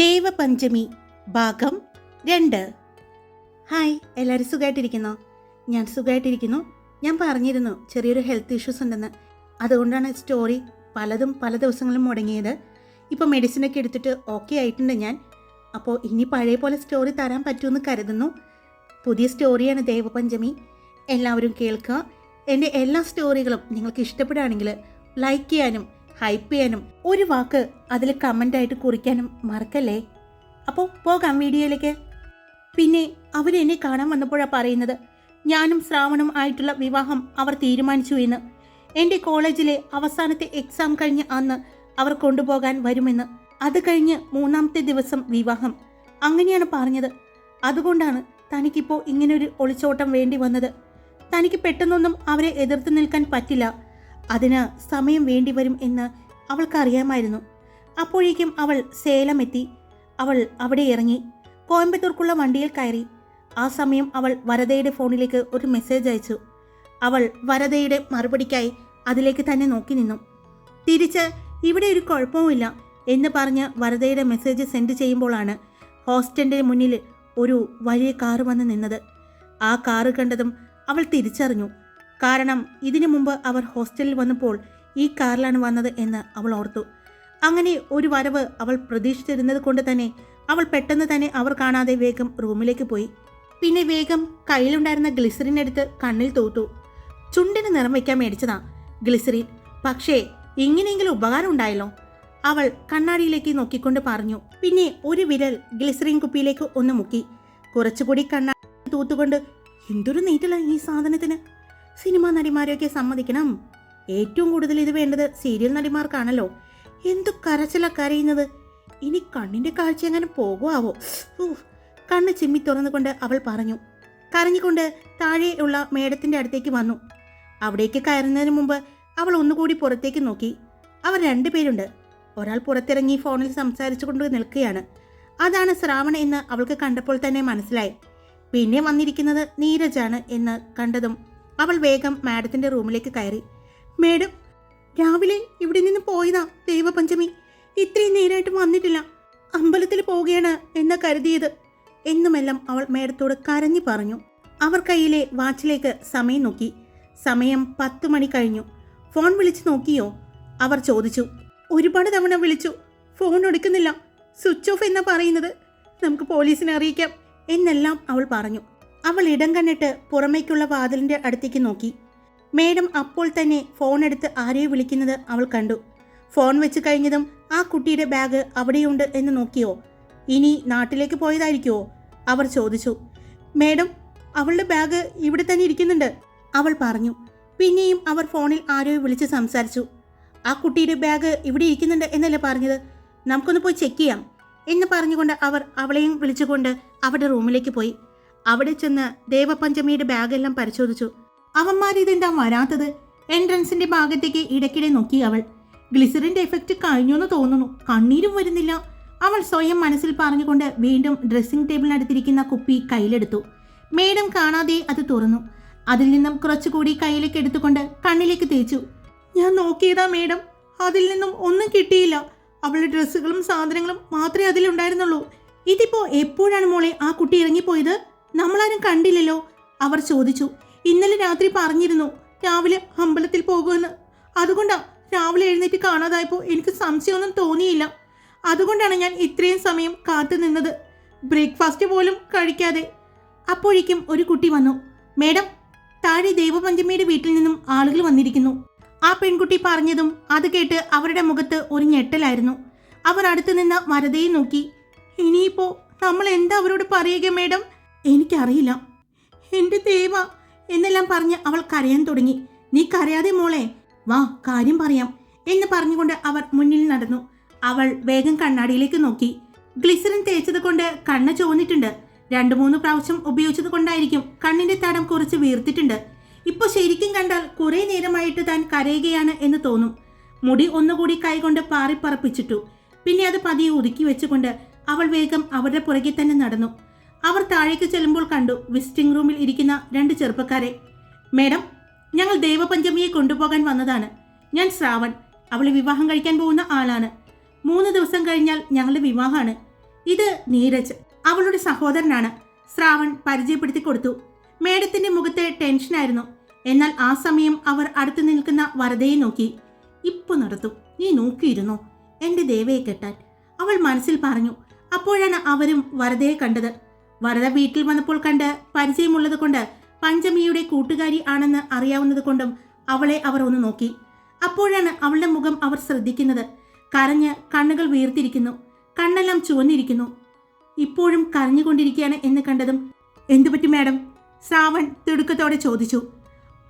ദേവപഞ്ചമി ഭാഗം 2. ഹായ്, എല്ലാവരും സുഖമായിട്ടിരിക്കുന്നോ? ഞാൻ സുഖമായിട്ടിരിക്കുന്നു. ഞാൻ പറഞ്ഞിരുന്നു ചെറിയൊരു ഹെൽത്ത് ഇഷ്യൂസ് ഉണ്ടെന്ന്. അതുകൊണ്ടാണ് സ്റ്റോറി പലതും പല ദിവസങ്ങളും മുടങ്ങിയത്. ഇപ്പോൾ മെഡിസിനൊക്കെ എടുത്തിട്ട് ഓക്കെ ആയിട്ടുണ്ട് ഞാൻ. അപ്പോൾ ഇനി പഴയ പോലെ സ്റ്റോറി തരാൻ പറ്റുമെന്ന് കരുതുന്നു. പുതിയ സ്റ്റോറിയാണ് ദേവപഞ്ചമി. എല്ലാവരും കേൾക്കുക. എൻ്റെ എല്ലാ സ്റ്റോറികളും നിങ്ങൾക്ക് ഇഷ്ടപ്പെടുകയാണെങ്കിൽ ലൈക്ക് ചെയ്യാനും ഹൈപ്പ് ചെയ്യാനും ഒരു വാക്ക് അതിൽ കമൻ്റായിട്ട് കുറിക്കാനും മറക്കല്ലേ. അപ്പോൾ പോകാം വീഡിയോയിലേക്ക്. പിന്നെ അവരെന്നെ കാണാൻ വന്നപ്പോഴാണ് പറയുന്നത് ഞാനും ശ്രാവണും ആയിട്ടുള്ള വിവാഹം അവർ തീരുമാനിച്ചു എന്ന്. എൻ്റെ കോളേജിലെ അവസാനത്തെ എക്സാം കഴിഞ്ഞ് അന്ന് അവർ കൊണ്ടുപോകാൻ വരുമെന്ന്. അത് കഴിഞ്ഞ് 3-ാമത്തെ ദിവസം വിവാഹം. അങ്ങനെയാണ് പറഞ്ഞത്. അതുകൊണ്ടാണ് തനിക്കിപ്പോൾ ഇങ്ങനൊരു ഒളിച്ചോട്ടം വേണ്ടി വന്നത്. തനിക്ക് പെട്ടെന്നൊന്നും അവരെ എതിർത്ത് നിൽക്കാൻ പറ്റില്ല. അതിന് സമയം വേണ്ടി വരും എന്ന് അവൾക്കറിയാമായിരുന്നു. അപ്പോഴേക്കും അവൾ സേലം എത്തി. അവൾ അവിടെ ഇറങ്ങി കോയമ്പത്തൂർക്കുള്ള വണ്ടിയിൽ കയറി. ആ സമയം അവൾ വരദയുടെ ഫോണിലേക്ക് ഒരു മെസ്സേജ് അയച്ചു. അവൾ വരദയുടെ മറുപടിക്കായി അതിലേക്ക് തന്നെ നോക്കി നിന്നു. തിരിച്ച് ഇവിടെ ഒരു കുഴപ്പവുമില്ല എന്ന് പറഞ്ഞ് വരദയുടെ മെസ്സേജ് സെൻഡ് ചെയ്യുമ്പോഴാണ് ഹോസ്റ്റലിൻ്റെ മുന്നിൽ ഒരു വലിയ കാറ് വന്ന് നിന്നത്. ആ കാറ് കണ്ടതും അവൾ തിരിച്ചറിഞ്ഞു. കാരണം ഇതിനു മുമ്പ് അവർ ഹോസ്റ്റലിൽ വന്നപ്പോൾ ഈ കാറിലാണ് വന്നത് എന്ന് അവൾ ഓർത്തു. അങ്ങനെ ഒരു വരവ് അവൾ പ്രതീക്ഷിച്ചിരുന്നത് കൊണ്ട് തന്നെ അവൾ പെട്ടെന്ന് തന്നെ അവർ കാണാതെ വേഗം റൂമിലേക്ക് പോയി. പിന്നെ വേഗം കയ്യിലുണ്ടായിരുന്ന ഗ്ലിസറിൻ എടുത്ത് കണ്ണിൽ തൂത്തു. ചുണ്ടിന് നിറം വയ്ക്കാൻ മേടിച്ചതാ ഗ്ലിസറിൻ, പക്ഷേ ഇങ്ങനെയെങ്കിലും ഉപകാരം ഉണ്ടായല്ലോ. അവൾ കണ്ണാടിയിലേക്ക് നോക്കിക്കൊണ്ട് പറഞ്ഞു. പിന്നെ ഒരു വിരൽ ഗ്ലിസറിൻ കുപ്പിയിലേക്ക് ഒന്ന് മുക്കി. കുറച്ചുകൂടി കണ്ണാടി തൂത്തുകൊണ്ട് എന്തൊരു നീറ്റല ഈ സാധനത്തിന്. സിനിമാ നടിമാരെയൊക്കെ സമ്മതിക്കണം. ഏറ്റവും കൂടുതൽ ഇത് വേണ്ടത് സീരിയൽ നടിമാർക്കാണല്ലോ. എന്തു കരച്ചില കരയുന്നത്. ഇനി കണ്ണിന്റെ കാഴ്ച എങ്ങനെ പോകുമാവോ. കണ്ണ് ചിമ്മി തുറന്നുകൊണ്ട് അവൾ പറഞ്ഞു. കരഞ്ഞുകൊണ്ട് താഴെയുള്ള മേടത്തിന്റെ അടുത്തേക്ക് വന്നു. അവിടേക്ക് കയറുന്നതിന് മുമ്പ് അവൾ ഒന്നുകൂടി പുറത്തേക്ക് നോക്കി. അവർ 2 പേരുണ്ട്. ഒരാൾ പുറത്തിറങ്ങി ഫോണിൽ സംസാരിച്ചു കൊണ്ട് നിൽക്കുകയാണ്. അതാണ് ശ്രാവൺ എന്ന് അവൾക്ക് കണ്ടപ്പോൾ തന്നെ മനസ്സിലായി. പിന്നെ വന്നിരിക്കുന്നത് നീരജാണ് എന്ന് കണ്ടതും അവൾ വേഗം മാഡത്തിന്റെ റൂമിലേക്ക് കയറി. മേഡം, രാവിലെ ഇവിടെ നിന്ന് പോയതാ ദേവപഞ്ചമി. ഇത്രയും നേരമായിട്ട് വന്നിട്ടില്ല. അമ്പലത്തിൽ പോവുകയാണ് എന്ന് കരുതിയത് എന്നുമെല്ലാം അവൾ മേഡത്തോട് കരഞ്ഞു പറഞ്ഞു. അവർ കയ്യിലെ വാച്ചിലേക്ക് സമയം നോക്കി. സമയം 10 മണി കഴിഞ്ഞു. ഫോൺ വിളിച്ചു നോക്കിയോ? അവർ ചോദിച്ചു. ഒരുപാട് തവണ വിളിച്ചു, ഫോൺ എടുക്കുന്നില്ല. സ്വിച്ച് ഓഫ് എന്നാ പറയുന്നത്. നമുക്ക് പോലീസിനെ അറിയിക്കാം എന്നെല്ലാം അവൾ പറഞ്ഞു. അവൾ ഇടം കണ്ടിട്ട് പുറമേക്കുള്ള വാതിലിന്റെ അടുത്തേക്ക് നോക്കി. മേഡം അപ്പോൾ തന്നെ ഫോൺ എടുത്ത് ആരെയോ വിളിക്കുന്നത് അവൾ കണ്ടു. ഫോൺ വെച്ച് കഴിഞ്ഞതും ആ കുട്ടിയുടെ ബാഗ് അവിടെയുണ്ട് എന്ന് നോക്കിയോ? ഇനി നാട്ടിലേക്ക് പോയതായിരിക്കുമോ? അവർ ചോദിച്ചു. മേഡം, അവളുടെ ബാഗ് ഇവിടെ തന്നെ ഇരിക്കുന്നുണ്ട്, അവൾ പറഞ്ഞു. പിന്നെയും അവർ ഫോണിൽ ആരെയോ വിളിച്ച് സംസാരിച്ചു. ആ കുട്ടിയുടെ ബാഗ് ഇവിടെ ഇരിക്കുന്നുണ്ട് എന്നല്ലേ പറഞ്ഞത്? നമുക്കൊന്ന് പോയി ചെക്ക് ചെയ്യാം എന്ന് പറഞ്ഞുകൊണ്ട് അവർ അവളെയും വിളിച്ചുകൊണ്ട് അവരുടെ റൂമിലേക്ക് പോയി. അവിടെ ചെന്ന് ദേവപഞ്ചമിയുടെ ബാഗെല്ലാം പരിശോധിച്ചു. അവന്മാരിതെന്താ വരാത്തത്? എൻട്രൻസിന്റെ ഭാഗത്തേക്ക് ഇടയ്ക്കിടെ നോക്കി അവൾ. ഗ്ലിസറിന്റെ എഫക്റ്റ് കഴിഞ്ഞുവെന്ന് തോന്നുന്നു. കണ്ണീരും വരുന്നില്ല, അവൾ സ്വയം മനസ്സിൽ പറഞ്ഞുകൊണ്ട് വീണ്ടും ഡ്രസ്സിംഗ് ടേബിളിനടുത്തിരിക്കുന്ന കുപ്പി കയ്യിലെടുത്തു. മേഡം കാണാതെ അത് തുറന്നു. അതിൽ നിന്നും കുറച്ചുകൂടി കയ്യിലേക്ക് എടുത്തുകൊണ്ട് കണ്ണിലേക്ക് തേച്ചു. ഞാൻ നോക്കിയതാ മേഡം, അതിൽ നിന്നും ഒന്നും കിട്ടിയില്ല. അവളുടെ ഡ്രസ്സുകളും സാധനങ്ങളും മാത്രമേ അതിലുണ്ടായിരുന്നുള്ളൂ. ഇതിപ്പോ എപ്പോഴാണ് മോളെ ആ കുട്ടി ഇറങ്ങിപ്പോയത്? നമ്മളാരും കണ്ടില്ലല്ലോ, അവർ ചോദിച്ചു. ഇന്നലെ രാത്രി പറഞ്ഞിരുന്നു രാവിലെ അമ്പലത്തിൽ പോകുമെന്ന്. അതുകൊണ്ടാ രാവിലെ എഴുന്നേറ്റ് കാണാതായപ്പോൾ എനിക്ക് സംശയമൊന്നും തോന്നിയില്ല. അതുകൊണ്ടാണ് ഞാൻ ഇത്രയും സമയം കാത്തു നിന്നത്, ബ്രേക്ക്ഫാസ്റ്റ് പോലും കഴിക്കാതെ. അപ്പോഴേക്കും ഒരു കുട്ടി വന്നു. മേഡം, താഴെ ദേവപഞ്ചമിയുടെ വീട്ടിൽ നിന്നും ആളുകൾ വന്നിരിക്കുന്നു. ആ പെൺകുട്ടി പറഞ്ഞതും അത് കേട്ട് അവരുടെ മുഖത്ത് ഒരു ഞെട്ടലായിരുന്നു. അവർ അടുത്തു നിന്ന് വരദയെ നോക്കി. ഇനിയിപ്പോ നമ്മൾ എന്താ അവരോട് പറയുക മേഡം? എനിക്കറിയില്ല, എൻ്റെ ദേവ എന്നെല്ലാം പറഞ്ഞ് അവൾ കരയാൻ തുടങ്ങി. നീ കരയാതെ മോളെ, വാ കാര്യം പറയാം എന്ന് പറഞ്ഞുകൊണ്ട് അവർ മുന്നിൽ നടന്നു. അവൾ വേഗം കണ്ണാടിയിലേക്ക് നോക്കി. ഗ്ലിസറിൻ തേച്ചത് കൊണ്ട് കണ്ണ് ചോന്നിട്ടുണ്ട്. 2-3 പ്രാവശ്യം ഉപയോഗിച്ചത് കൊണ്ടായിരിക്കും കണ്ണിന്റെ തടം കുറച്ച് വീർത്തിട്ടുണ്ട്. ഇപ്പൊ ശരിക്കും കണ്ടാൽ കുറെ നേരമായിട്ട് താൻ കരയുകയാണ് എന്ന് തോന്നും. മുടി ഒന്നുകൂടി കൈകൊണ്ട് പാറിപ്പറപ്പിച്ചിട്ടു. പിന്നെ അത് പതിയെ ഒതുക്കി വെച്ചുകൊണ്ട് അവൾ വേഗം അവരുടെ പുറകെ തന്നെ നടന്നു. അവർ താഴേക്ക് ചെല്ലുമ്പോൾ കണ്ടു വിസിറ്റിംഗ് റൂമിൽ ഇരിക്കുന്ന 2 ചെറുപ്പക്കാരെ. മേഡം, ഞങ്ങൾ ദേവപഞ്ചമിയെ കൊണ്ടുപോകാൻ വന്നതാണ്. ഞാൻ ശ്രാവൺ, അവളെ വിവാഹം കഴിക്കാൻ പോകുന്ന ആളാണ്. 3 ദിവസം കഴിഞ്ഞാൽ ഞങ്ങളുടെ വിവാഹമാണ്. ഇത് നീരജ്, അവളുടെ സഹോദരനാണ്. ശ്രാവൺ പരിചയപ്പെടുത്തി കൊടുത്തു. മേഡത്തിന്റെ മുഖത്തെ ടെൻഷനായിരുന്നു. എന്നാൽ ആ സമയം അവർ അടുത്തു നിൽക്കുന്ന വരദയെ നോക്കി. ഇപ്പൊ നടത്തും, നീ നോക്കിയിരുന്നോ എന്റെ ദേവയെ കെട്ടാൻ, അവൾ മനസ്സിൽ പറഞ്ഞു. അപ്പോഴാണ് അവരും വരദയെ കണ്ടത്. വരദ വീട്ടിൽ വന്നപ്പോൾ കണ്ട് പരിചയമുള്ളത് കൊണ്ട് പഞ്ചമിയുടെ കൂട്ടുകാരി ആണെന്ന് അറിയാവുന്നത് കൊണ്ടും അവളെ അവർ ഒന്ന് നോക്കി. അപ്പോഴാണ് അവളുടെ മുഖം അവർ ശ്രദ്ധിക്കുന്നത്. കരഞ്ഞ് കണ്ണുകൾ വീർത്തിരിക്കുന്നു, കണ്ണെല്ലാം ചുവന്നിരിക്കുന്നു. ഇപ്പോഴും കരഞ്ഞുകൊണ്ടിരിക്കുകയാണ് എന്ന് കണ്ടതും എന്തുപറ്റി മാഡം? ശ്രാവൺ തിടുക്കത്തോടെ ചോദിച്ചു.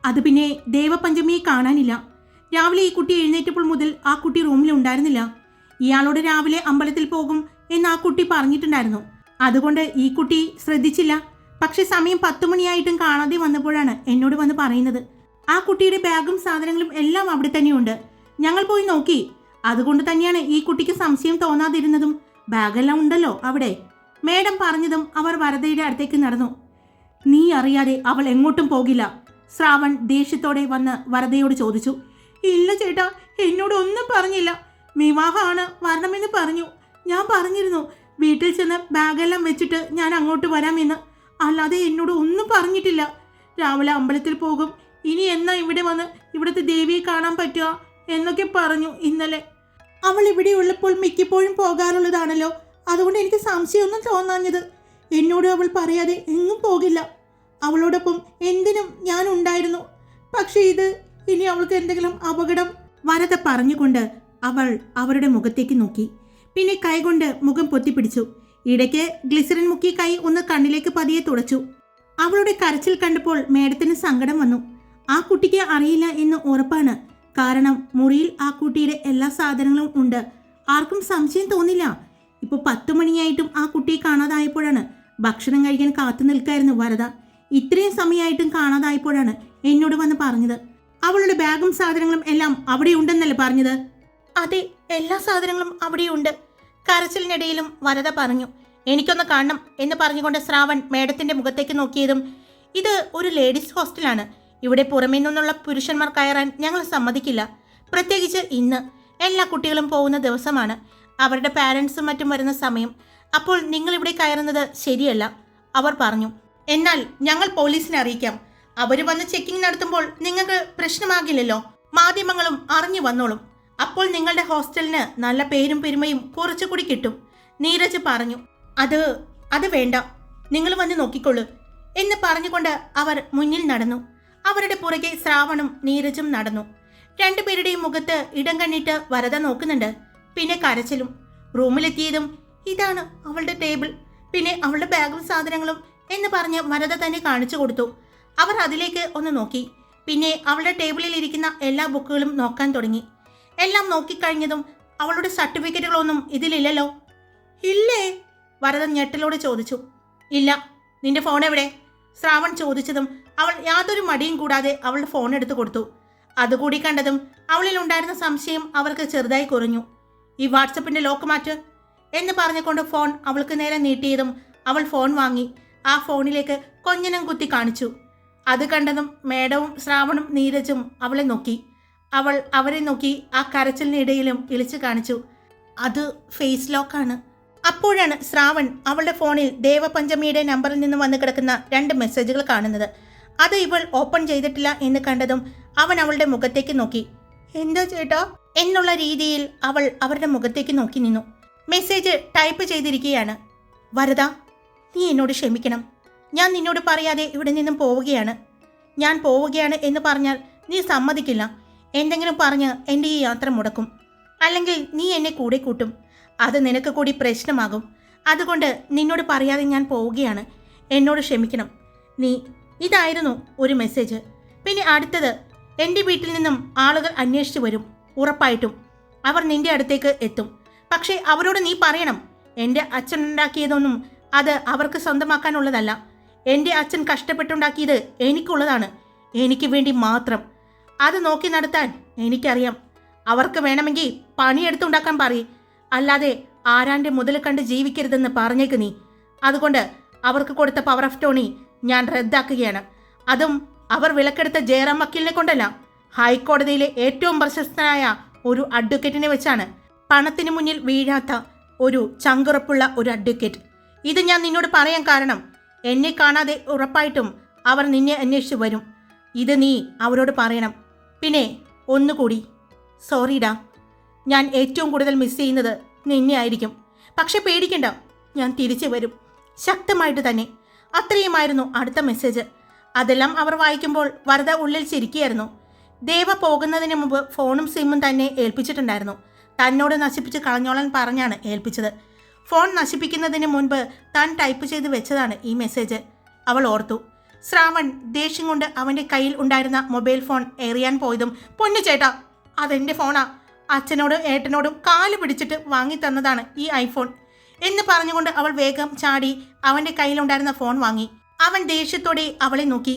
അത് പിന്നെ ദേവപഞ്ചമിയെ കാണാനില്ല. രാവിലെ ഈ കുട്ടി എഴുന്നേറ്റപ്പോൾ മുതൽ ആ കുട്ടി റൂമിൽ ഉണ്ടായിരുന്നില്ല. ഇയാളോട് രാവിലെ അമ്പലത്തിൽ പോകും എന്ന് ആ കുട്ടി പറഞ്ഞിട്ടുണ്ടായിരുന്നു. അതുകൊണ്ട് ഈ കുട്ടി ശ്രദ്ധിച്ചില്ല. പക്ഷെ സമയം 10 മണിയായിട്ടും കാണാതെ വന്നപ്പോഴാണ് എന്നോട് വന്ന് പറയുന്നത്. ആ കുട്ടിയുടെ ബാഗും സാധനങ്ങളും എല്ലാം അവിടെ തന്നെയുണ്ട്. ഞങ്ങൾ പോയി നോക്കി. അതുകൊണ്ട് തന്നെയാണ് ഈ കുട്ടിക്ക് സംശയം തോന്നാതിരുന്നതും. ബാഗെല്ലാം ഉണ്ടല്ലോ അവിടെ. മേഡം പറഞ്ഞതും അവർ വരദയുടെ അടുത്തേക്ക് നടന്നു. നീ അറിയാതെ അവൾ എങ്ങോട്ടും പോകില്ല, ശ്രാവൺ ദേഷ്യത്തോടെ വന്ന് വരദയോട് ചോദിച്ചു. ഇല്ല ചേട്ടാ, എന്നോട് ഒന്നും പറഞ്ഞില്ല. വിവാഹമാണ്, വരണമെന്ന് പറഞ്ഞു. ഞാൻ പറഞ്ഞിരുന്നു വീട്ടിൽ ചെന്ന് ബാഗെല്ലാം വെച്ചിട്ട് ഞാൻ അങ്ങോട്ട് വരാമെന്ന്. അല്ലാതെ എന്നോട് ഒന്നും പറഞ്ഞിട്ടില്ല. രാവിലെ അമ്പലത്തിൽ പോകും, ഇനി എന്നാ ഇവിടെ വന്ന് ഇവിടുത്തെ ദേവിയെ കാണാൻ പറ്റുക എന്നൊക്കെ പറഞ്ഞു ഇന്നലെ. അവൾ ഇവിടെ ഉള്ളപ്പോൾ മിക്കപ്പോഴും പോകാറുള്ളതാണല്ലോ. അതുകൊണ്ട് എനിക്ക് സംശയമൊന്നും തോന്നാഞ്ഞത്. എന്നോട് അവൾ പറയാതെ എങ്ങും പോകില്ല. അവളോടൊപ്പം എന്തിനും ഞാൻ ഉണ്ടായിരുന്നു. പക്ഷേ ഇത് ഇനി അവൾക്ക് എന്തെങ്കിലും അപകടം. വരദ പറഞ്ഞുകൊണ്ട് അവൾ അവരുടെ മുഖത്തേക്ക് നോക്കി. പിന്നെ കൈകൊണ്ട് മുഖം പൊത്തിപ്പിടിച്ചു. ഇടയ്ക്ക് ഗ്ലിസറിൻ മുക്കി കൈ ഒന്ന് കണ്ണിലേക്ക് പതിയെ തുടച്ചു. അവളുടെ കരച്ചിൽ കണ്ടപ്പോൾ മേഡത്തിന് സങ്കടം വന്നു. ആ കുട്ടിക്ക് അറിയില്ല എന്ന് ഉറപ്പാണ്. കാരണം മുറിയിൽ ആ കുട്ടിയുടെ എല്ലാ സാധനങ്ങളും ഉണ്ട്. ആർക്കും സംശയം തോന്നില്ല. ഇപ്പോൾ 10 മണിയായിട്ടും ആ കുട്ടിയെ കാണാതായപ്പോഴാണ് ഭക്ഷണം കഴിക്കാൻ കാത്തു നിൽക്കായിരുന്നു വരദ. ഇത്രയും സമയമായിട്ടും കാണാതായപ്പോഴാണ് എന്നോട് വന്ന് പറഞ്ഞത്. അവളുടെ ബാഗും സാധനങ്ങളും എല്ലാം അവിടെ ഉണ്ടെന്നല്ലേ പറഞ്ഞത്? അതെ, എല്ലാ സാധനങ്ങളും അവിടെയുണ്ട്. കരച്ചിലിനിടയിലും വരദ പറഞ്ഞു. എനിക്കൊന്ന് കാണണം എന്ന് പറഞ്ഞുകൊണ്ട് ശ്രാവൺ മേഡത്തിന്റെ മുഖത്തേക്ക് നോക്കിയതും, ഇത് ഒരു ലേഡീസ് ഹോസ്റ്റലാണ്. ഇവിടെ പുറമേ നിന്നുള്ള പുരുഷന്മാർ കയറാൻ ഞങ്ങൾ സമ്മതിക്കില്ല. പ്രത്യേകിച്ച് ഇന്ന് എല്ലാ കുട്ടികളും പോകുന്ന ദിവസമാണ്. അവരുടെ പാരൻസും മറ്റും വരുന്ന സമയം. അപ്പോൾ നിങ്ങളിവിടെ കയറുന്നത് ശരിയല്ല, അവർ പറഞ്ഞു. എന്നാൽ ഞങ്ങൾ പോലീസിനെ അറിയിക്കാം. അവർ വന്ന് ചെക്കിംഗ് നടത്തുമ്പോൾ നിങ്ങൾക്ക് പ്രശ്നമാകില്ലല്ലോ. മാധ്യമങ്ങളും അറിഞ്ഞു വന്നോളും. അപ്പോൾ നിങ്ങളുടെ ഹോസ്റ്റലിന് നല്ല പേരും പെരുമയും കുറച്ചുകൂടി കിട്ടും, നീരജ് പറഞ്ഞു. അത് വേണ്ട, നിങ്ങൾ വന്ന് നോക്കിക്കൊള്ളു എന്ന് പറഞ്ഞുകൊണ്ട് അവർ മുന്നിൽ നടന്നു. അവരുടെ പുറകെ ശ്രാവണും നീരജും നടന്നു. രണ്ടുപേരുടെയും മുഖത്ത് ഇടം കണ്ണിട്ട് വരദ നോക്കുന്നുണ്ട്. പിന്നെ കരച്ചിലും. റൂമിലെത്തിയതും ഇതാണ് അവളുടെ ടേബിൾ, പിന്നെ അവളുടെ ബാഗും സാധനങ്ങളും എന്ന് പറഞ്ഞ് വരദ തന്നെ കാണിച്ചു കൊടുത്തു. അവർ അതിലേക്ക് ഒന്ന് നോക്കി. പിന്നെ അവളുടെ ടേബിളിൽ ഇരിക്കുന്ന എല്ലാ ബുക്കുകളും നോക്കാൻ തുടങ്ങി. എല്ലാം നോക്കിക്കഴിഞ്ഞതും അവളുടെ സർട്ടിഫിക്കറ്റുകളൊന്നും ഇതിലില്ലല്ലോ. ഇല്ലേ? വരദ ഞെട്ടലോട് ചോദിച്ചു. ഇല്ല. നിന്റെ ഫോൺ എവിടെ? ശ്രാവൺ ചോദിച്ചതും അവൾ യാതൊരു മടിയും കൂടാതെ അവളുടെ ഫോൺ എടുത്തു കൊടുത്തു. അതുകൂടി കണ്ടതും അവളിൽ ഉണ്ടായിരുന്ന സംശയം അവർക്ക് ചെറുതായി കുറഞ്ഞു. ഈ വാട്സപ്പിന്റെ ലോക്ക് മാറ്റ് എന്ന് പറഞ്ഞുകൊണ്ട് ഫോൺ അവൾക്ക് നേരെ നീട്ടിയതും അവൾ ഫോൺ വാങ്ങി ആ ഫോണിലേക്ക് കൊഞ്ഞനം കുത്തി കാണിച്ചു. അത് കണ്ടതും മേഡവും ശ്രാവണും നീരജും അവളെ നോക്കി. അവൾ അവരെ നോക്കി ആ കരച്ചിലിനിടയിലും ഇളിച്ചു കാണിച്ചു. അത് ഫേസ് ലോക്കാണ്. അപ്പോഴാണ് ശ്രാവൺ അവളുടെ ഫോണിൽ ദേവപഞ്ചമിയുടെ നമ്പറിൽ നിന്ന് വന്ന് കിടക്കുന്ന 2 മെസ്സേജുകൾ കാണുന്നത്. അത് ഇവൾ ഓപ്പൺ ചെയ്തിട്ടില്ല എന്ന് കണ്ടതും അവൻ അവളുടെ മുഖത്തേക്ക് നോക്കി. എന്താ ചേട്ടാ എന്നുള്ള രീതിയിൽ അവൾ അവരുടെ മുഖത്തേക്ക് നോക്കി നിന്നു. മെസ്സേജ് ടൈപ്പ് ചെയ്തിരിക്കുകയാണ്. വരദ, നീ എന്നോട് ക്ഷമിക്കണം. ഞാൻ നിന്നോട് പറയാതെ ഇവിടെ നിന്നും പോവുകയാണ്. ഞാൻ പോവുകയാണ് എന്ന് പറഞ്ഞാൽ നീ സമ്മതിക്കില്ല. എന്തെങ്കിലും പറഞ്ഞ് എൻ്റെ ഈ യാത്ര മുടക്കും. അല്ലെങ്കിൽ നീ എന്നെ കൂടെ കൂട്ടും. അത് നിനക്ക് കൂടി പ്രശ്നമാകും. അതുകൊണ്ട് നിന്നോട് പറയാതെ ഞാൻ പോവുകയാണ്. എന്നോട് ക്ഷമിക്കണം നീ. ഇതായിരുന്നു ഒരു മെസ്സേജ്. പിന്നെ അടുത്തത്, എൻ്റെ വീട്ടിൽ നിന്നും ആളുകൾ അന്വേഷിച്ചു വരും. ഉറപ്പായിട്ടും അവർ നിന്റെ അടുത്തേക്ക് എത്തും. പക്ഷേ അവരോട് നീ പറയണം, എൻ്റെ അച്ഛൻ ഉണ്ടാക്കിയതൊന്നും അത് അവർക്ക് സ്വന്തമാക്കാനുള്ളതല്ല. എൻ്റെ അച്ഛൻ കഷ്ടപ്പെട്ടുണ്ടാക്കിയത് എനിക്കുള്ളതാണ്, എനിക്ക് വേണ്ടി മാത്രം. അത് നോക്കി നടത്താൻ എനിക്കറിയാം. അവർക്ക് വേണമെങ്കിൽ പണിയെടുത്തുണ്ടാക്കാൻ പറയും. അല്ലാതെ ആരാൻ്റെ മുതൽ കണ്ട് ജീവിക്കരുതെന്ന് പറഞ്ഞേക്ക് നീ. അതുകൊണ്ട് അവർക്ക് കൊടുത്ത പവർ ഓഫ് ടോണി ഞാൻ റദ്ദാക്കുകയാണ്. അതും അവർ വിലക്കെടുത്ത ജയറാം വക്കീലിനെ കൊണ്ടല്ല, ഹൈക്കോടതിയിലെ ഏറ്റവും പ്രശസ്തനായ ഒരു അഡ്വക്കേറ്റിനെ വെച്ചാണ്. പണത്തിന് മുന്നിൽ വീഴാത്ത ഒരു ചങ്കുറപ്പുള്ള ഒരു അഡ്വക്കേറ്റ്. ഇത് ഞാൻ നിന്നോട് പറയാൻ കാരണം, എന്നെ കാണാതെ ഉറപ്പായിട്ടും അവർ നിന്നെ അന്വേഷിച്ച് വരും. ഇത് നീ അവരോട് പറയണം. പിന്നെ ഒന്നുകൂടി, സോറിഡാ, ഞാൻ ഏറ്റവും കൂടുതൽ മിസ് ചെയ്യുന്നത് നിന്നെ ആയിരിക്കും. പക്ഷെ പേടിക്കണ്ട, ഞാൻ തിരിച്ചു വരും, ശക്തമായിട്ട് തന്നെ. അത്രയുമായിരുന്നു അടുത്ത മെസ്സേജ്. അതെല്ലാം അവർ വായിക്കുമ്പോൾ വരദ ഉള്ളിൽ ചിരിക്കുകയായിരുന്നു. ദേവ പോകുന്നതിന് മുമ്പ് ഫോണും സിമ്മും തന്നെ ഏൽപ്പിച്ചിട്ടുണ്ടായിരുന്നു. തന്നോട് നശിപ്പിച്ച് കളഞ്ഞോളാൻ പറഞ്ഞാണ് ഏൽപ്പിച്ചത്. ഫോൺ നശിപ്പിക്കുന്നതിന് മുൻപ് താൻ ടൈപ്പ് ചെയ്ത് വെച്ചതാണ് ഈ മെസ്സേജ്. അവൾ ഓർത്തു. ശ്രാവൺ ദേഷ്യം കൊണ്ട് അവൻ്റെ കയ്യിൽ ഉണ്ടായിരുന്ന മൊബൈൽ ഫോൺ എറിയാൻ പോയതും, പൊന്നു ചേട്ടാ, അതെൻ്റെ ഫോണാ, അച്ഛനോടും ഏട്ടനോടും കാല് പിടിച്ചിട്ട് വാങ്ങി തന്നതാണ് ഈ ഐഫോൺ എന്ന് പറഞ്ഞുകൊണ്ട് അവൾ വേഗം ചാടി അവൻ്റെ കയ്യിലുണ്ടായിരുന്ന ഫോൺ വാങ്ങി. അവൻ ദേഷ്യത്തോടെ അവളെ നോക്കി.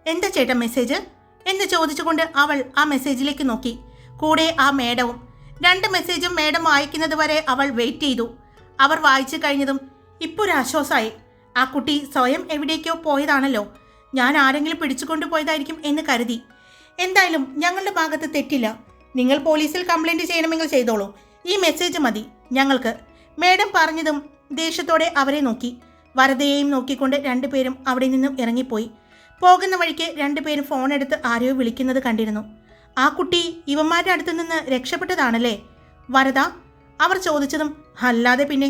എന്താ ചേട്ടാ മെസ്സേജ് എന്ന് ചോദിച്ചുകൊണ്ട് അവൾ ആ മെസ്സേജിലേക്ക് നോക്കി. കൂടെ ആ മേഡവും. 2 മെസ്സേജും മേഡം വായിക്കുന്നത് വരെ അവൾ വെയിറ്റ് ചെയ്തു. അവർ വായിച്ചു കഴിഞ്ഞതും ഇപ്പോൾ ഒരു ആശ്വാസമായി. ആ കുട്ടി സ്വയം എവിടേക്കോ പോയതാണല്ലോ, ഞാൻ ആരെങ്കിലും പിടിച്ചുകൊണ്ടു പോയതായിരിക്കും എന്ന് കരുതി. എന്തായാലും ഞങ്ങളുടെ ഭാഗത്ത് തെറ്റില്ല. നിങ്ങൾ പോലീസിൽ കംപ്ലൈൻറ്റ് ചെയ്യണമെങ്കിൽ ചെയ്തോളൂ, ഈ മെസ്സേജ് മതി ഞങ്ങൾക്ക്. മേഡം പറഞ്ഞതും ദേഷ്യത്തോടെ അവരെ നോക്കി. വരദയെയും നോക്കിക്കൊണ്ട് 2 പേരും അവിടെ നിന്നും ഇറങ്ങിപ്പോയി. പോകുന്ന വഴിക്ക് 2 പേരും ഫോൺ എടുത്ത് ആരെയോ വിളിക്കുന്നത് കണ്ടിരുന്നു. ആ കുട്ടി ഇവന്മാരുടെ അടുത്ത് നിന്ന് രക്ഷപ്പെട്ടതാണല്ലേ വരദ? അവർ ചോദിച്ചതും, അല്ലാതെ പിന്നെ,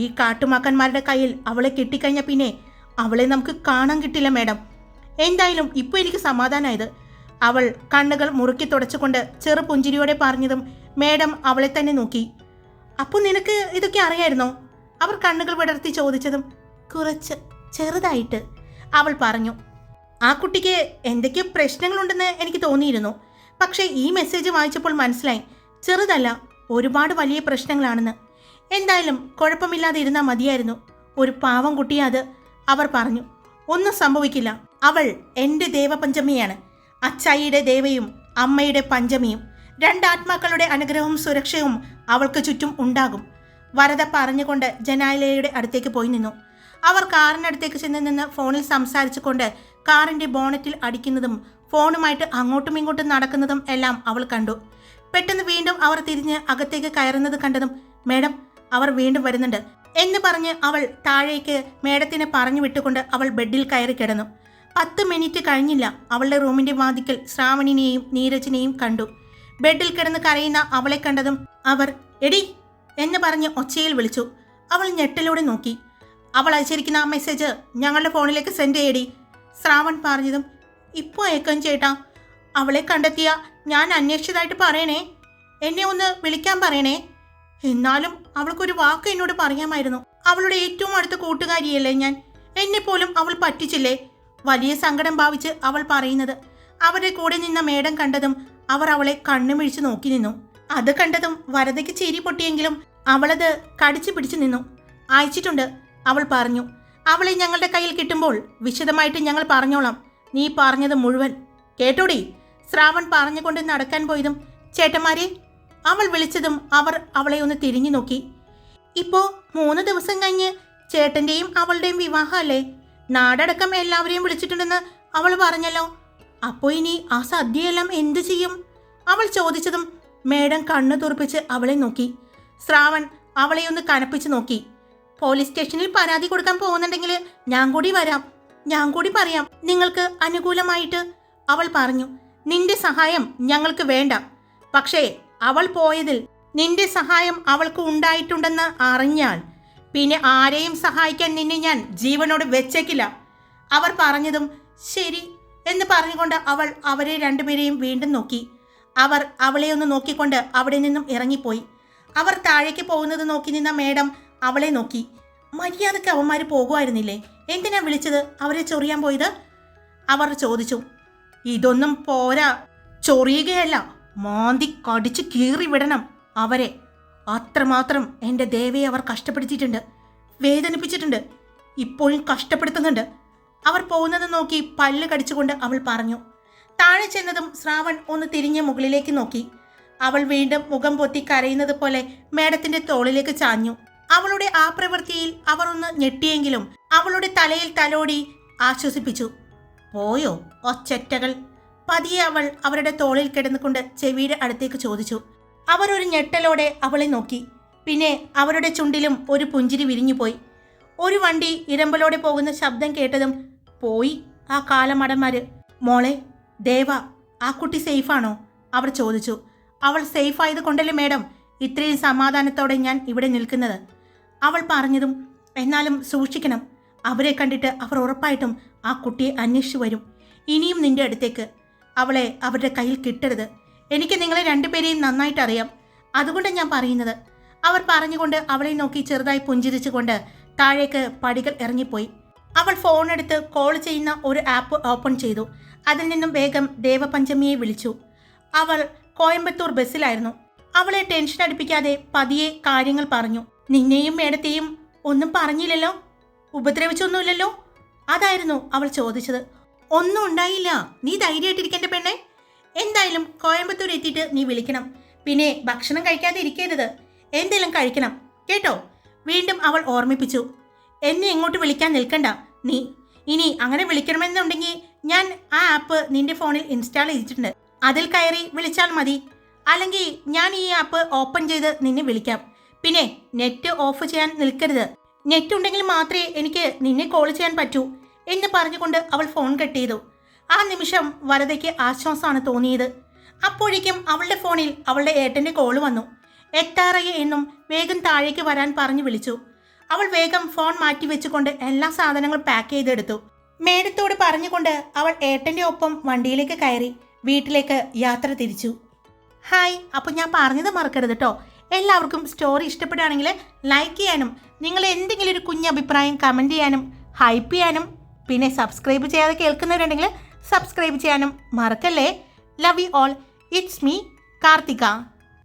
ഈ കാട്ടുമാക്കന്മാരുടെ കയ്യിൽ അവളെ കിട്ടിക്കഴിഞ്ഞ പിന്നെ അവളെ നമുക്ക് കാണാൻ കിട്ടില്ല മേഡം. എന്തായാലും ഇപ്പോൾ എനിക്ക് സമാധാനമായത്. അവൾ കണ്ണുകൾ മുറുക്കി തുടച്ചുകൊണ്ട് ചെറു പുഞ്ചിരിയോടെ പറഞ്ഞതും മേഡം അവളെ തന്നെ നോക്കി. അപ്പോൾ നിനക്ക് ഇതൊക്കെ അറിയായിരുന്നോ? അവർ കണ്ണുകൾ വിടർത്തി ചോദിച്ചതും, കുറച്ച് ചെറുതായിട്ട് അവൾ പറഞ്ഞു. ആ കുട്ടിക്ക് എന്തൊക്കെയോ പ്രശ്നങ്ങളുണ്ടെന്ന് എനിക്ക് തോന്നിയിരുന്നു. പക്ഷേ ഈ മെസ്സേജ് വായിച്ചപ്പോൾ മനസ്സിലായി, ചെറുതല്ല, ഒരുപാട് വലിയ പ്രശ്നങ്ങളാണെന്ന്. എന്തായാലും കുഴപ്പമില്ലാതെ ഇരുന്നാൽ മതിയായിരുന്നു. ഒരു പാവം കുട്ടിയെ അത്. അവർ പറഞ്ഞു. ഒന്നും സംഭവിക്കില്ല, അവൾ എൻ്റെ ദേവപഞ്ചമിയാണ്, അച്ചായിയുടെ ദേവയും അമ്മയുടെ പഞ്ചമിയും. 2 ആത്മാക്കളുടെ അനുഗ്രഹവും സുരക്ഷയും അവൾക്ക് ചുറ്റും ഉണ്ടാകും. വരദ പറഞ്ഞുകൊണ്ട് ജനാലയുടെ അടുത്തേക്ക് പോയി നിന്നു. അവർ കാറിനടുത്തേക്ക് ചെന്ന് നിന്ന് ഫോണിൽ സംസാരിച്ചുകൊണ്ട് കാറിൻ്റെ ബോണറ്റിൽ അടിക്കുന്നതും ഫോണുമായിട്ട് അങ്ങോട്ടും ഇങ്ങോട്ടും നടക്കുന്നതും എല്ലാം അവൾ കണ്ടു. പെട്ടെന്ന് വീണ്ടും അവർ തിരിഞ്ഞ് അകത്തേക്ക് കയറുന്നത് കണ്ടതും, മേഡം, അവർ വീണ്ടും വരുന്നുണ്ട് എന്ന് പറഞ്ഞ് അവൾ താഴേക്ക് മേഡത്തിനെ പറഞ്ഞു വിട്ടുകൊണ്ട് അവൾ ബെഡിൽ കയറി കിടന്നു. 10 മിനിറ്റ് കഴിഞ്ഞില്ല, അവളുടെ റൂമിൻ്റെ വാതിക്കൽ ശ്രാവണിനെയും നീരജിനെയും കണ്ടു. ബെഡിൽ കിടന്ന് കരയുന്ന അവളെ കണ്ടതും അവർ എടി എന്ന് പറഞ്ഞ് ഒച്ചയിൽ വിളിച്ചു. അവൾ ഞെട്ടലോടെ നോക്കി. അവൾ അയച്ചിരിക്കുന്ന ആ മെസ്സേജ് ഞങ്ങളുടെ ഫോണിലേക്ക് സെൻഡ് ചെയ്യടി. ശ്രാവൺ പറഞ്ഞതും, ഇപ്പോൾ അയക്കാൻ ചേട്ടാ. അവളെ കണ്ടെത്തിയ ഞാൻ അന്വേഷിച്ചതായിട്ട് പറയണേ, എന്നെ ഒന്ന് വിളിക്കാൻ പറയണേ. എന്നാലും അവൾക്കൊരു വാക്ക് എന്നോട് പറയാമായിരുന്നു. അവളുടെ ഏറ്റവും അടുത്ത കൂട്ടുകാരിയല്ലേ ഞാൻ, എന്നെപ്പോലും അവൾ പറ്റിച്ചില്ലേ. വലിയ സങ്കടം ഭാവിച്ച് അവൾ പറയുന്നത്. അവരുടെ കൂടെ നിന്ന മേഡം കണ്ടതും അവർ അവളെ കണ്ണുമിഴിച്ച് നോക്കി നിന്നു. അത് കണ്ടതും വരദയ്ക്ക് ചിരി പൊട്ടിയെങ്കിലും അവളത് കടിച്ചു പിടിച്ചു നിന്നു. അയച്ചിട്ടുണ്ട്, അവൾ പറഞ്ഞു. അവളെ ഞങ്ങളുടെ കയ്യിൽ കിട്ടുമ്പോൾ വിശദമായിട്ട് ഞങ്ങൾ പറഞ്ഞോളാം, നീ പറഞ്ഞത് മുഴുവൻ. കേട്ടോടി? ശ്രാവൺ പറഞ്ഞുകൊണ്ട് നടക്കാൻ പോയതും ചേട്ടന്മാരെ അവൾ വിളിച്ചതും അവർ അവളെ ഒന്ന് തിരിഞ്ഞു നോക്കി. ഇപ്പോൾ 3 ദിവസം കഴിഞ്ഞ് ചേട്ടൻ്റെയും അവളുടെയും വിവാഹമല്ലേ? നാടടക്കം എല്ലാവരെയും വിളിച്ചിട്ടുണ്ടെന്ന് അവൾ പറഞ്ഞല്ലോ. അപ്പോൾ ഇനി ആ സദ്യയെല്ലാം എന്തു ചെയ്യും? അവൾ ചോദിച്ചതും മേഡം കണ്ണു തുറപ്പിച്ച് അവളെ നോക്കി. ശ്രാവൺ അവളെ ഒന്ന് കനപ്പിച്ച് നോക്കി. പോലീസ് സ്റ്റേഷനിൽ പരാതി കൊടുക്കാൻ പോകുന്നുണ്ടെങ്കിൽ ഞാൻ കൂടി വരാം, ഞാൻ കൂടി പറയാം നിങ്ങൾക്ക് അനുകൂലമായിട്ട്, അവൾ പറഞ്ഞു. നിന്റെ സഹായം ഞങ്ങൾക്ക് വേണ്ട, പക്ഷേ അവൾ പോയതിൽ നിന്റെ സഹായം അവൾക്ക് ഉണ്ടായിട്ടുണ്ടെന്ന് അറിഞ്ഞാൽ പിന്നെ ആരെയും സഹായിക്കാൻ നിന്നെ ഞാൻ ജീവനോട് വെച്ചേക്കില്ല. അവർ പറഞ്ഞതും ശരി എന്ന് പറഞ്ഞുകൊണ്ട് അവൾ അവരെ 2 പേരെയും വീണ്ടും നോക്കി. അവർ അവളെ ഒന്ന് നോക്കിക്കൊണ്ട് അവിടെ നിന്നും ഇറങ്ങിപ്പോയി. അവർ താഴേക്ക് പോകുന്നത് നോക്കി നിന്ന മേഡം അവളെ നോക്കി. മര്യാദയ്ക്ക് അവന്മാർ പോകുമായിരുന്നില്ലേ? എന്തിനാ വിളിച്ചത്? അവരെ ചൊറിയാൻ പോയത്? അവർ ചോദിച്ചു. ഇതൊന്നും പോരാ, ചൊറിയുകയല്ല, മാന്തി കടിച്ച് കീറി വിടണം അവരെ. അത്രമാത്രം എൻ്റെ ദേവയെ അവർ കഷ്ടപ്പെടുത്തിയിട്ടുണ്ട്, വേദനിപ്പിച്ചിട്ടുണ്ട്, ഇപ്പോഴും കഷ്ടപ്പെടുത്തുന്നുണ്ട്. അവർ പോകുന്നത് നോക്കി പല്ല് കടിച്ചുകൊണ്ട് അവൾ പറഞ്ഞു. താഴെ ചെന്നതും ശ്രാവൺ ഒന്ന് തിരിഞ്ഞ് മുകളിലേക്ക് നോക്കി. അവൾ വീണ്ടും മുഖം പൊത്തി കരയുന്നത് പോലെ മേഡത്തിൻ്റെ തോളിലേക്ക് ചാഞ്ഞു. അവളുടെ ആ പ്രവൃത്തിയിൽ അവർ ഒന്ന് ഞെട്ടിയെങ്കിലും അവളുടെ തലയിൽ തലോടി ആശ്വസിപ്പിച്ചു. പോയോ ഒച്ചറ്റകൾ? പതിയെ അവൾ അവരുടെ തോളിൽ കിടന്നുകൊണ്ട് ചെവിയുടെ അടുത്തേക്ക് ചോദിച്ചു. അവർ ഒരു ഞെട്ടലോടെ അവളെ നോക്കി. പിന്നെ അവരുടെ ചുണ്ടിലും ഒരു പുഞ്ചിരി വിരിഞ്ഞുപോയി. ഒരു വണ്ടി ഇരമ്പലോടെ പോകുന്ന ശബ്ദം കേട്ടതും പോയി ആ കാലമടന്മാര്. മോളെ ദേവ, ആ കുട്ടി സേഫാണോ? അവർ ചോദിച്ചു. അവൾ സേഫ് ആയത് കൊണ്ടല്ലേ മേഡം ഇത്രയും സമാധാനത്തോടെ ഞാൻ ഇവിടെ നിൽക്കുന്നത്, അവൾ പറഞ്ഞതും. എന്നാലും സൂക്ഷിക്കണം, അവരെ കണ്ടിട്ട് അവർ ഉറപ്പായിട്ടും ആ കുട്ടിയെ അന്വേഷിച്ചു വരും. ഇനിയും നിന്റെ അടുത്തേക്ക് അവളെ അവരുടെ കയ്യിൽ കിട്ടരുത്. എനിക്ക് നിങ്ങളെ രണ്ടുപേരെയും നന്നായിട്ട് അറിയാം, അതുകൊണ്ടാണ് ഞാൻ പറയുന്നത്. അവർ പറഞ്ഞുകൊണ്ട് അവളെ നോക്കി ചെറുതായി പുഞ്ചിരിച്ചുകൊണ്ട് താഴേക്ക് പടികൾ ഇറങ്ങിപ്പോയി. അവൾ ഫോൺ എടുത്ത് കോൾ ചെയ്യുന്ന ഒരു ആപ്പ് ഓപ്പൺ ചെയ്തു. അതിൽ നിന്നും വേഗം ദേവപഞ്ചമിയെ വിളിച്ചു. അവൾ കോയമ്പത്തൂർ ബസ്സിലായിരുന്നു. അവളെ ടെൻഷൻ അടുപ്പിക്കാതെ പതിയെ കാര്യങ്ങൾ പറഞ്ഞു. നിന്നെയും മേഡത്തെയും ഒന്നും പറഞ്ഞില്ലല്ലോ, ഉപദ്രവിച്ചൊന്നുമില്ലല്ലോ? അതായിരുന്നു അവൾ ചോദിച്ചത്. ഒന്നും ഉണ്ടായില്ല, നീ ധൈര്യമായിട്ടിരിക്കേണ്ട പെണ്ണെ. എന്തായാലും കോയമ്പത്തൂർ എത്തിയിട്ട് നീ വിളിക്കണം. പിന്നെ ഭക്ഷണം കഴിക്കാതെ ഇരിക്കരുത്, എന്തെങ്കിലും കഴിക്കണം കേട്ടോ, വീണ്ടും അവൾ ഓർമ്മിപ്പിച്ചു. എന്നെ ഇങ്ങോട്ട് വിളിക്കാൻ നിൽക്കണ്ട നീ. ഇനി അങ്ങനെ വിളിക്കണമെന്നുണ്ടെങ്കിൽ ഞാൻ ആ ആപ്പ് നിന്റെ ഫോണിൽ ഇൻസ്റ്റാൾ ചെയ്തിട്ടുണ്ട്, അതിൽ കയറി വിളിച്ചാൽ മതി. അല്ലെങ്കിൽ ഞാൻ ഈ ആപ്പ് ഓപ്പൺ ചെയ്ത് നിന്നെ വിളിക്കാം. പിന്നെ നെറ്റ് ഓഫ് ചെയ്യാൻ നിൽക്കരുത്, നെറ്റ് ഉണ്ടെങ്കിൽ മാത്രമേ എനിക്ക് നിന്നെ കോൾ ചെയ്യാൻ പറ്റൂ എന്ന് പറഞ്ഞുകൊണ്ട് അവൾ ഫോൺ കട്ട് ചെയ്തു. ആ നിമിഷം വരദയ്ക്ക് ആശ്വാസമാണ് തോന്നിയത്. അപ്പോഴേക്കും അവളുടെ ഫോണിൽ അവളുടെ ഏട്ടൻ്റെ കോൾ വന്നു. എത്താറയെ എന്നും വേഗം താഴേക്ക് വരാൻ പറഞ്ഞു വിളിച്ചു. അവൾ വേഗം ഫോൺ മാറ്റി വെച്ചുകൊണ്ട് എല്ലാ സാധനങ്ങളും പാക്ക് ചെയ്തെടുത്തു. മേഡത്തോട് പറഞ്ഞുകൊണ്ട് അവൾ ഏട്ടൻ്റെ ഒപ്പം വണ്ടിയിലേക്ക് കയറി വീട്ടിലേക്ക് യാത്ര തിരിച്ചു. ഹായ്, അപ്പോൾ ഞാൻ പറഞ്ഞത് മറക്കരുത് കേട്ടോ. എല്ലാവർക്കും സ്റ്റോറി ഇഷ്ടപ്പെടുകയാണെങ്കിൽ ലൈക്ക് ചെയ്യാനും നിങ്ങൾ എന്തെങ്കിലും ഒരു കുഞ്ഞ് അഭിപ്രായം കമൻറ്റ് ചെയ്യാനും ഹൈപ്പ് ചെയ്യാനും പിന്നെ സബ്സ്ക്രൈബ് ചെയ്യാതെ കേൾക്കുന്നവരുണ്ടെങ്കിൽ സബ്സ്ക്രൈബ് ചെയ്യാനും മറക്കല്ലേ. Love you all. It's me Karthika.